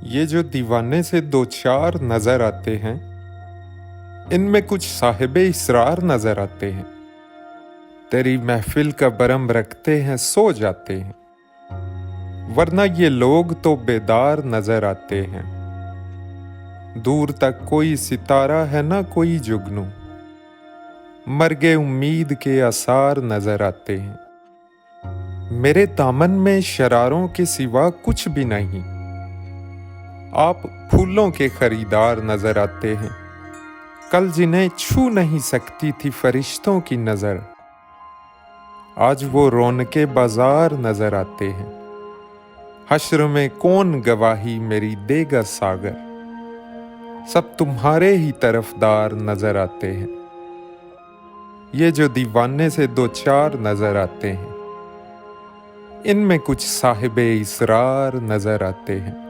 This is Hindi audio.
ये जो दीवाने से दो चार नजर आते हैं, इनमें कुछ साहिबे इसरार नजर आते हैं। तेरी महफिल का बरम रखते हैं, सो जाते हैं, वरना ये लोग तो बेदार नजर आते हैं। दूर तक कोई सितारा है ना कोई जुगनू, मर्गे उम्मीद के आसार नजर आते हैं। मेरे दामन में शरारों के सिवा कुछ भी नहीं, आप फूलों के खरीदार नजर आते हैं। कल जिन्हें छू नहीं सकती थी फरिश्तों की नजर, आज वो रौनके बाजार नजर आते हैं। हश्र में कौन गवाही मेरी देगा सागर, सब तुम्हारे ही तरफदार नजर आते हैं। ये जो दीवाने से दो चार नजर आते हैं, इनमें कुछ साहिबे इसरार नजर आते हैं।